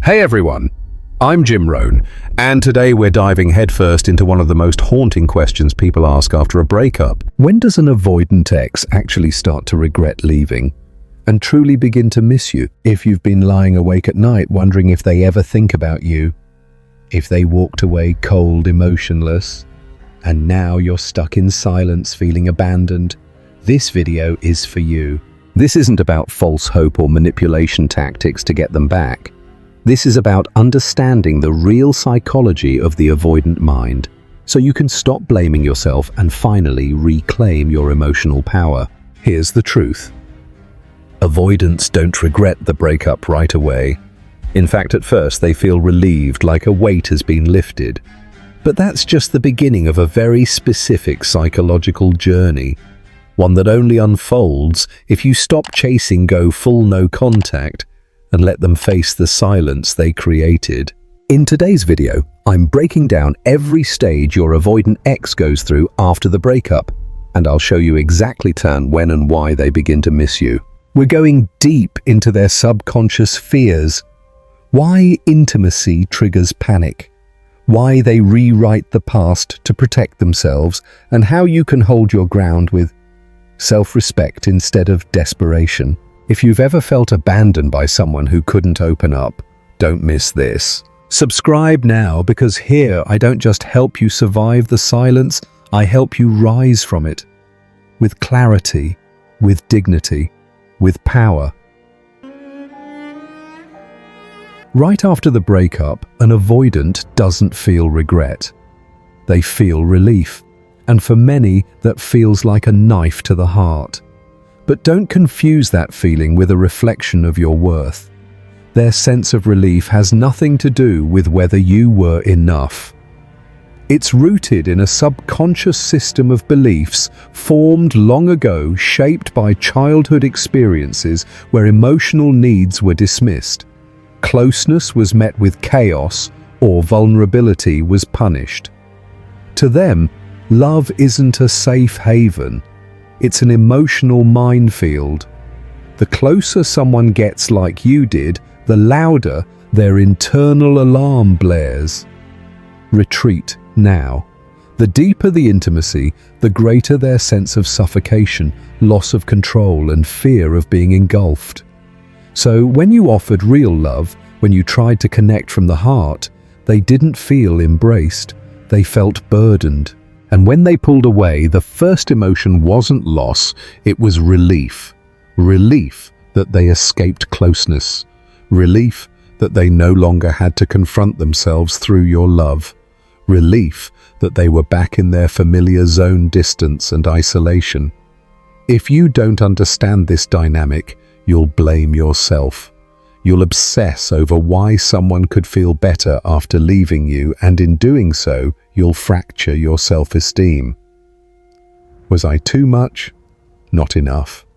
Hey everyone, I'm Jim Rohn, and today we're diving headfirst into one of the most haunting questions people ask after a breakup. When does an avoidant ex actually start to regret leaving and truly begin to miss you? If you've been lying awake at night wondering if they ever think about you, if they walked away cold, emotionless, and now you're stuck in silence feeling abandoned, this video is for you. This isn't about false hope or manipulation tactics to get them back. This is about understanding the real psychology of the avoidant mind, so you can stop blaming yourself and finally reclaim your emotional power. Here's the truth. Avoidants don't regret the breakup right away. In fact, at first they feel relieved, like a weight has been lifted. But that's just the beginning of a very specific psychological journey, one that only unfolds if you stop chasing, go full no contact, and let them face the silence they created. In today's video, I'm breaking down every stage your avoidant ex goes through after the breakup, and I'll show you exactly when and why they begin to miss you. We're going deep into their subconscious fears, why intimacy triggers panic, why they rewrite the past to protect themselves, and how you can hold your ground with self-respect instead of desperation. If you've ever felt abandoned by someone who couldn't open up, don't miss this. Subscribe now, because here I don't just help you survive the silence, I help you rise from it. With clarity, with dignity, with power. Right after the breakup, an avoidant doesn't feel regret. They feel relief. And for many, that feels like a knife to the heart. But don't confuse that feeling with a reflection of your worth. Their sense of relief has nothing to do with whether you were enough. It's rooted in a subconscious system of beliefs formed long ago, shaped by childhood experiences where emotional needs were dismissed. Closeness was met with chaos, or vulnerability was punished. To them, love isn't a safe haven. It's an emotional minefield. The closer someone gets like you did, the louder their internal alarm blares. Retreat now. The deeper the intimacy, the greater their sense of suffocation, loss of control, and fear of being engulfed. So when you offered real love, when you tried to connect from the heart, they didn't feel embraced. They felt burdened. And when they pulled away, the first emotion wasn't loss, it was relief. Relief that they escaped closeness. Relief that they no longer had to confront themselves through your love. Relief that they were back in their familiar zone, distance and isolation. If you don't understand this dynamic, you'll blame yourself. You'll obsess over why someone could feel better after leaving you, and in doing so, you'll fracture your self-esteem. Was I too much? Not enough.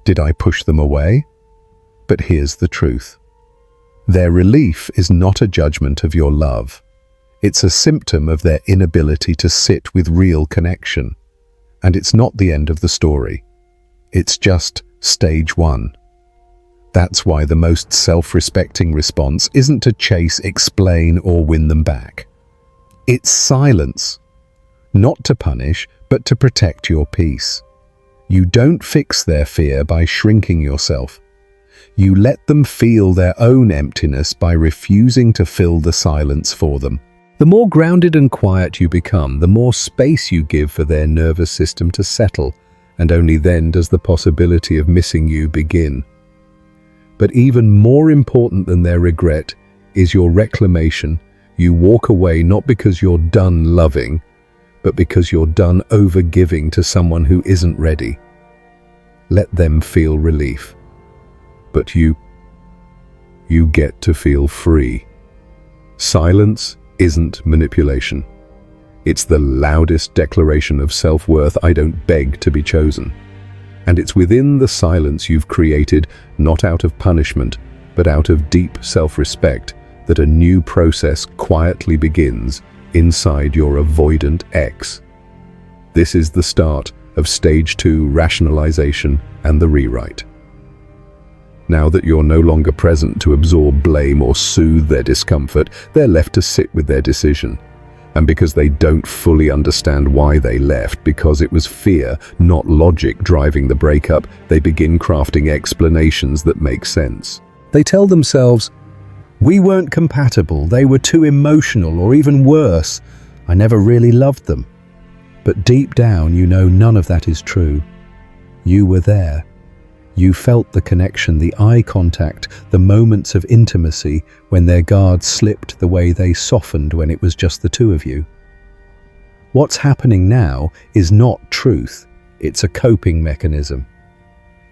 Did I push them away? But here's the truth. Their relief is not a judgment of your love. It's a symptom of their inability to sit with real connection. And it's not the end of the story. It's just stage one. That's why the most self-respecting response isn't to chase, explain, or win them back. It's silence. Not to punish, but to protect your peace. You don't fix their fear by shrinking yourself. You let them feel their own emptiness by refusing to fill the silence for them. The more grounded and quiet you become, the more space you give for their nervous system to settle, and only then does the possibility of missing you begin. But even more important than their regret is your reclamation. You walk away not because you're done loving, but because you're done over-giving to someone who isn't ready. Let them feel relief. But you get to feel free. Silence isn't manipulation. It's the loudest declaration of self-worth. I don't beg to be chosen. And it's within the silence you've created, not out of punishment, but out of deep self-respect, that a new process quietly begins inside your avoidant ex. This is the start of stage 2 rationalization and the rewrite. Now that you're no longer present to absorb blame or soothe their discomfort, they're left to sit with their decision. And because they don't fully understand why they left, because it was fear, not logic, driving the breakup, they begin crafting explanations that make sense. They tell themselves, "We weren't compatible, they were too emotional, or even worse, I never really loved them." But deep down, you know none of that is true. You were there. You felt the connection, the eye contact, the moments of intimacy when their guards slipped, the way they softened when it was just the two of you. What's happening now is not truth, it's a coping mechanism.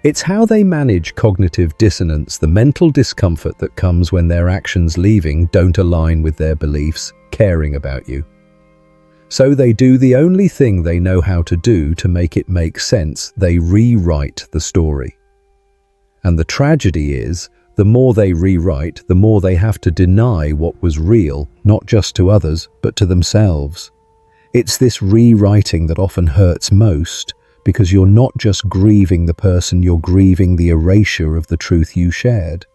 It's how they manage cognitive dissonance, the mental discomfort that comes when their actions leaving don't align with their beliefs, caring about you. So they do the only thing they know how to do to make it make sense. They rewrite the story. And the tragedy is, the more they rewrite, the more they have to deny what was real, not just to others, but to themselves. It's this rewriting that often hurts most, because you're not just grieving the person, you're grieving the erasure of the truth you shared.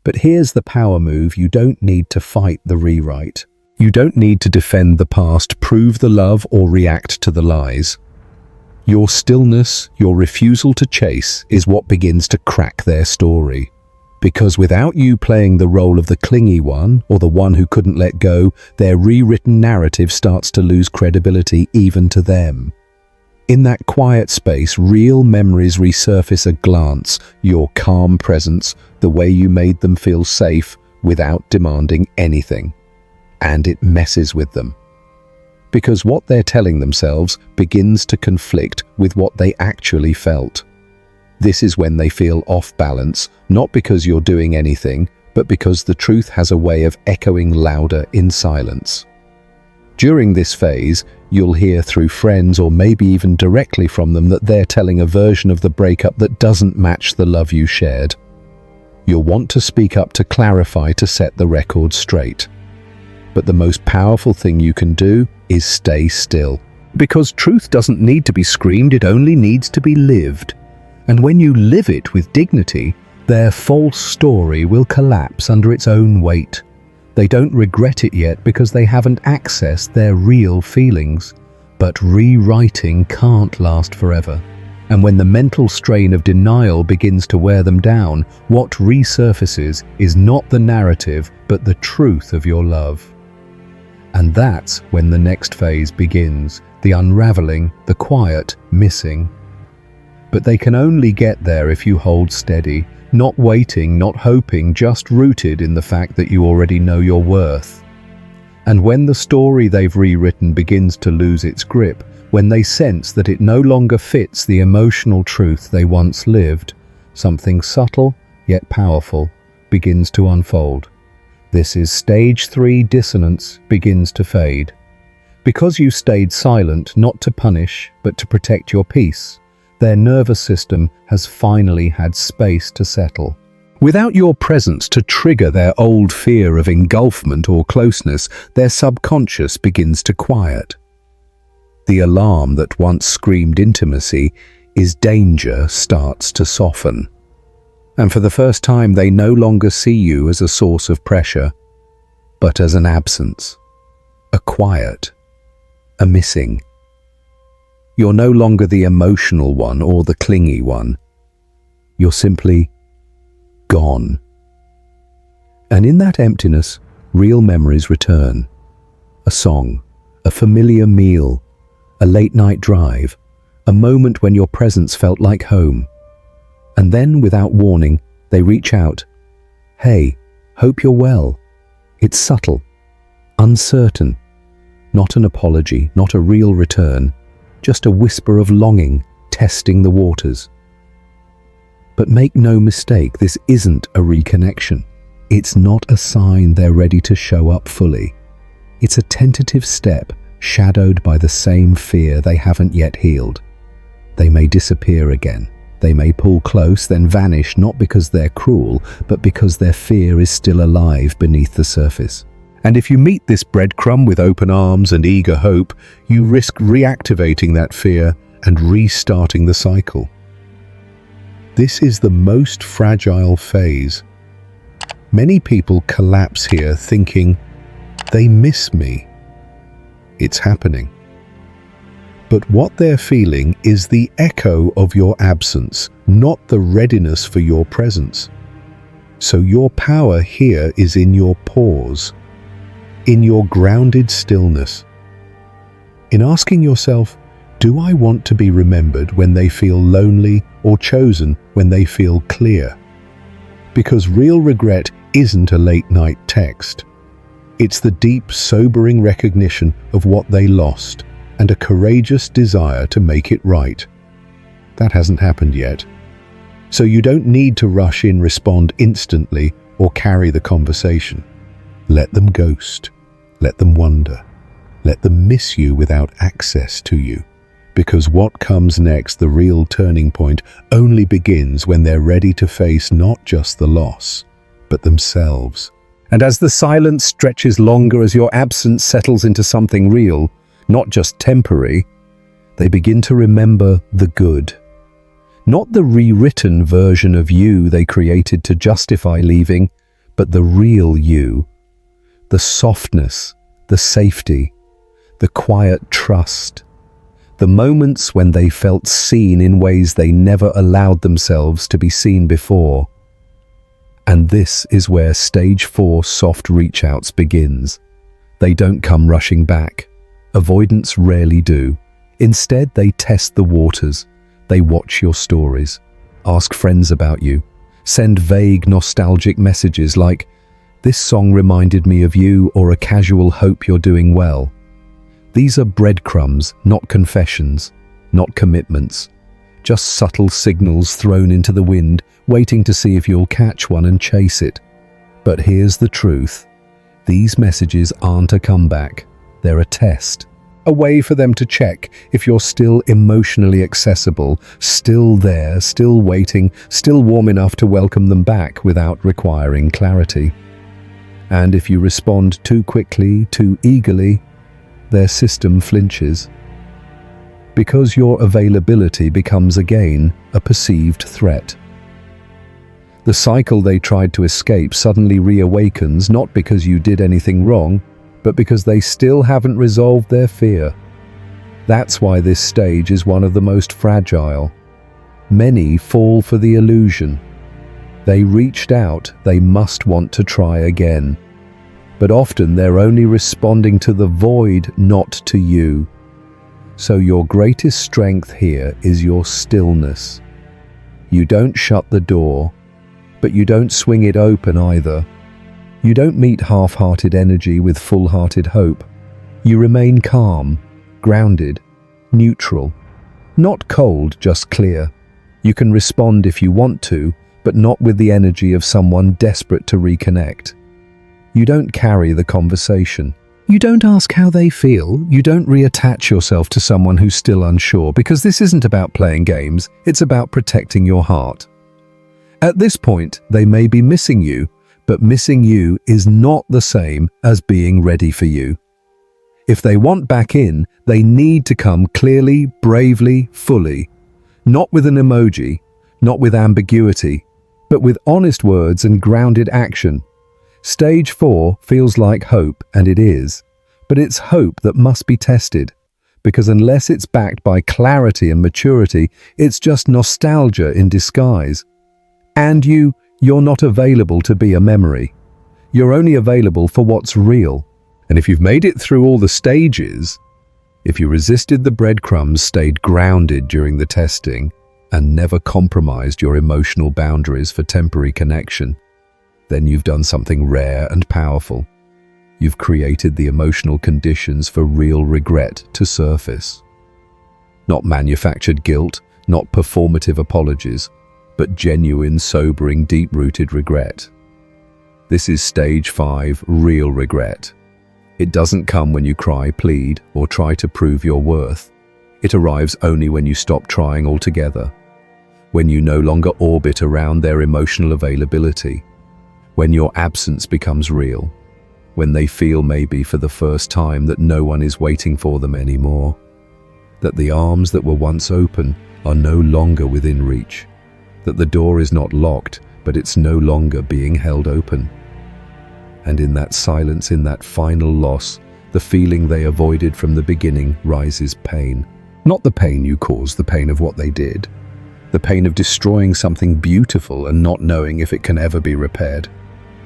But here's the power move: you don't need to fight the rewrite. You don't need to defend the past, prove the love, or react to the lies. Your stillness, your refusal to chase, is what begins to crack their story. Because without you playing the role of the clingy one, or the one who couldn't let go, their rewritten narrative starts to lose credibility even to them. In that quiet space, real memories resurface: a glance, your calm presence, the way you made them feel safe without demanding anything. And it messes with them. Because what they're telling themselves begins to conflict with what they actually felt. This is when they feel off balance, not because you're doing anything, but because the truth has a way of echoing louder in silence. During this phase, you'll hear through friends, or maybe even directly from them, that they're telling a version of the breakup that doesn't match the love you shared. You'll want to speak up, to clarify, to set the record straight. But the most powerful thing you can do is stay still. Because truth doesn't need to be screamed, it only needs to be lived. And when you live it with dignity, their false story will collapse under its own weight. They don't regret it yet because they haven't accessed their real feelings. But rewriting can't last forever. And when the mental strain of denial begins to wear them down, what resurfaces is not the narrative, but the truth of your love. And that's when the next phase begins, the unraveling, the quiet missing. But they can only get there if you hold steady, not waiting, not hoping, just rooted in the fact that you already know your worth. And when the story they've rewritten begins to lose its grip, when they sense that it no longer fits the emotional truth they once lived, something subtle yet powerful begins to unfold. This is stage 3. Dissonance begins to fade. Because you stayed silent, not to punish, but to protect your peace, their nervous system has finally had space to settle. Without your presence to trigger their old fear of engulfment or closeness, their subconscious begins to quiet. The alarm that once screamed intimacy is danger starts to soften. And for the first time, they no longer see you as a source of pressure, but as an absence, a quiet, a missing. You're no longer the emotional one or the clingy one. You're simply gone. And in that emptiness, real memories return. A song, a familiar meal, a late-night drive, a moment when your presence felt like home. And then, without warning, they reach out. "Hey, hope you're well." It's subtle, uncertain, not an apology, not a real return, just a whisper of longing testing the waters. But make no mistake, this isn't a reconnection. It's not a sign they're ready to show up fully. It's a tentative step shadowed by the same fear they haven't yet healed. They may disappear again. They may pull close, then vanish, not because they're cruel, but because their fear is still alive beneath the surface. And if you meet this breadcrumb with open arms and eager hope, you risk reactivating that fear and restarting the cycle. This is the most fragile phase. Many people collapse here thinking, they miss me. It's happening. But what they're feeling is the echo of your absence, not the readiness for your presence. So your power here is in your pause, in your grounded stillness, in asking yourself, do I want to be remembered when they feel lonely or chosen when they feel clear? Because real regret isn't a late-night text. It's the deep, sobering recognition of what they lost and a courageous desire to make it right. That hasn't happened yet. So you don't need to rush in, respond instantly, or carry the conversation. Let them ghost. Let them wonder. Let them miss you without access to you. Because what comes next, the real turning point, only begins when they're ready to face not just the loss, but themselves. And as the silence stretches longer, as your absence settles into something real, not just temporary, they begin to remember the good. Not the rewritten version of you they created to justify leaving, but the real you. The softness, the safety, the quiet trust. The moments when they felt seen in ways they never allowed themselves to be seen before. And this is where stage 4 soft reach-outs begins. They don't come rushing back. Avoidants rarely do. Instead, they test the waters. They watch your stories, ask friends about you, send vague, nostalgic messages like, "This song reminded me of you," or a casual hope you're doing well. These are breadcrumbs, not confessions, not commitments, just subtle signals thrown into the wind, waiting to see if you'll catch one and chase it. But here's the truth. These messages aren't a comeback. They're a test. A way for them to check if you're still emotionally accessible, still there, still waiting, still warm enough to welcome them back without requiring clarity. And if you respond too quickly, too eagerly, their system flinches. Because your availability becomes again a perceived threat. The cycle they tried to escape suddenly reawakens, not because you did anything wrong, but because they still haven't resolved their fear. That's why this stage is one of the most fragile. Many fall for the illusion. They reached out, they must want to try again. But often they're only responding to the void, not to you. So your greatest strength here is your stillness. You don't shut the door, but you don't swing it open either. You don't meet half-hearted energy with full-hearted hope. You remain calm, grounded, neutral. Not cold, just clear. You can respond if you want to, but not with the energy of someone desperate to reconnect. You don't carry the conversation. You don't ask how they feel. You don't reattach yourself to someone who's still unsure, because this isn't about playing games, it's about protecting your heart. At this point, they may be missing you, but missing you is not the same as being ready for you. If they want back in, they need to come clearly, bravely, fully. Not with an emoji, not with ambiguity, but with honest words and grounded action. Stage 4 feels like hope, and it is. But it's hope that must be tested, because unless it's backed by clarity and maturity, it's just nostalgia in disguise. And you're not available to be a memory. You're only available for what's real. And if you've made it through all the stages, if you resisted the breadcrumbs, stayed grounded during the testing, and never compromised your emotional boundaries for temporary connection, then you've done something rare and powerful. You've created the emotional conditions for real regret to surface. Not manufactured guilt, not performative apologies, but genuine, sobering, deep-rooted regret. This is stage 5, real regret. It doesn't come when you cry, plead, or try to prove your worth. It arrives only when you stop trying altogether, when you no longer orbit around their emotional availability, when your absence becomes real, when they feel maybe for the first time that no one is waiting for them anymore, that the arms that were once open are no longer within reach. that the door is not locked, but it's no longer being held open. And in that silence, in that final loss, the feeling they avoided from the beginning rises pain. Not the pain you caused, the pain of what they did. The pain of destroying something beautiful and not knowing if it can ever be repaired.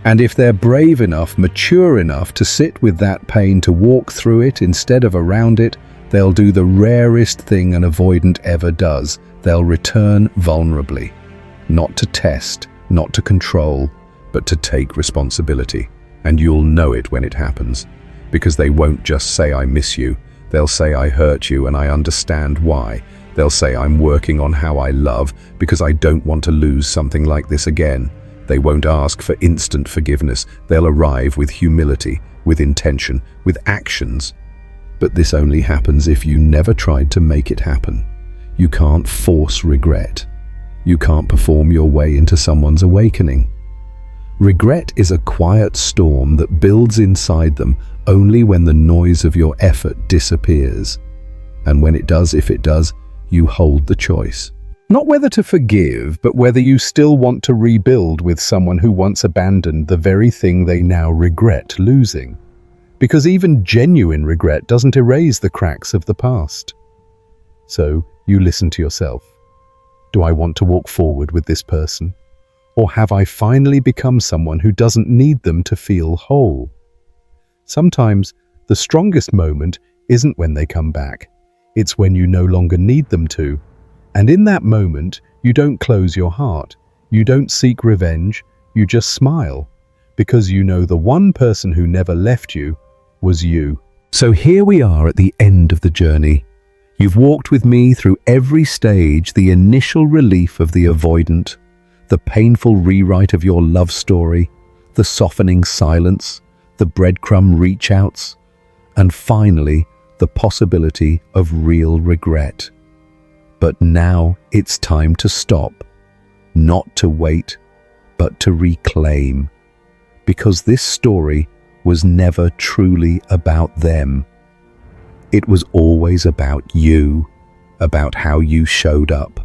And if they're brave enough, mature enough to sit with that pain, to walk through it instead of around it, they'll do the rarest thing an avoidant ever does. They'll return vulnerably. Not to test, not to control, but to take responsibility. And you'll know it when it happens. Because they won't just say, "I miss you." They'll say, "I hurt you and I understand why." They'll say, "I'm working on how I love because I don't want to lose something like this again." They won't ask for instant forgiveness. They'll arrive with humility, with intention, with actions. But this only happens if you never tried to make it happen. You can't force regret. You can't perform your way into someone's awakening. Regret is a quiet storm that builds inside them only when the noise of your effort disappears. And when it does, if it does, you hold the choice. Not whether to forgive, but whether you still want to rebuild with someone who once abandoned the very thing they now regret losing. Because even genuine regret doesn't erase the cracks of the past. So you listen to yourself. Do I want to walk forward with this person? Or have I finally become someone who doesn't need them to feel whole? Sometimes the strongest moment isn't when they come back. It's when you no longer need them to. And in that moment, you don't close your heart. You don't seek revenge. You just smile. Because you know the one person who never left you was you. So here we are at the end of the journey. You've walked with me through every stage, the initial relief of the avoidant, the painful rewrite of your love story, the softening silence, the breadcrumb reach-outs, and finally, the possibility of real regret. But now it's time to stop, not to wait, but to reclaim. Because this story was never truly about them. It was always about you, about how you showed up,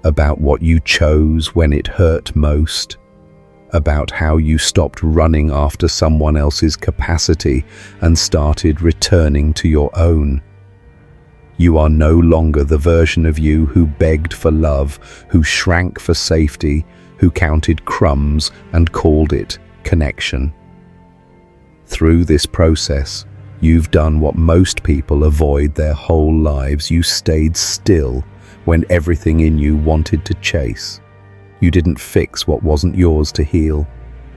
about what you chose when it hurt most, about how you stopped running after someone else's capacity and started returning to your own. You are no longer the version of you who begged for love, who shrank for safety, who counted crumbs and called it connection. Through this process, you've done what most people avoid their whole lives. You stayed still when everything in you wanted to chase. You didn't fix what wasn't yours to heal.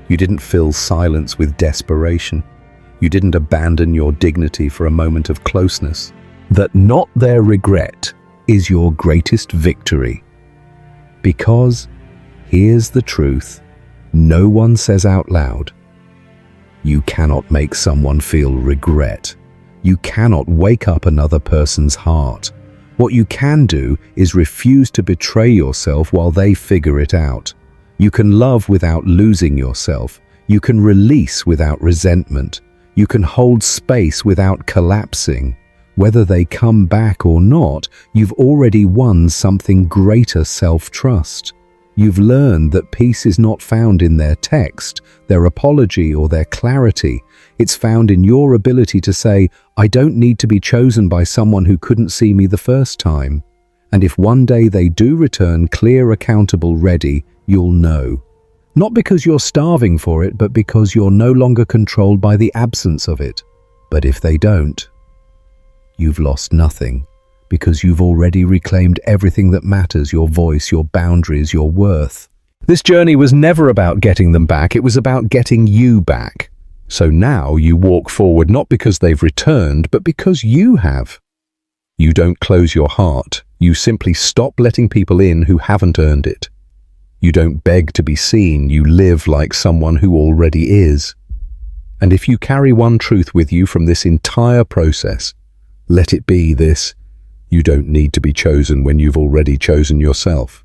You didn't fill silence with desperation. You didn't abandon your dignity for a moment of closeness. That not their regret is your greatest victory. Because, here's the truth, no one says out loud, you cannot make someone feel regret. You cannot wake up another person's heart. What you can do is refuse to betray yourself while they figure it out. You can love without losing yourself. You can release without resentment. You can hold space without collapsing. Whether they come back or not, you've already won something greater: self-trust. You've learned that peace is not found in their text, their apology, or their clarity. It's found in your ability to say, I don't need to be chosen by someone who couldn't see me the first time. And if one day they do return clear, accountable, ready, you'll know. Not because you're starving for it, but because you're no longer controlled by the absence of it. But if they don't, you've lost nothing, because you've already reclaimed everything that matters: your voice, your boundaries, your worth. This journey was never about getting them back, it was about getting you back. So now you walk forward not because they've returned, but because you have. You don't close your heart, you simply stop letting people in who haven't earned it. You don't beg to be seen, you live like someone who already is. And if you carry one truth with you from this entire process, let it be this: you don't need to be chosen when you've already chosen yourself.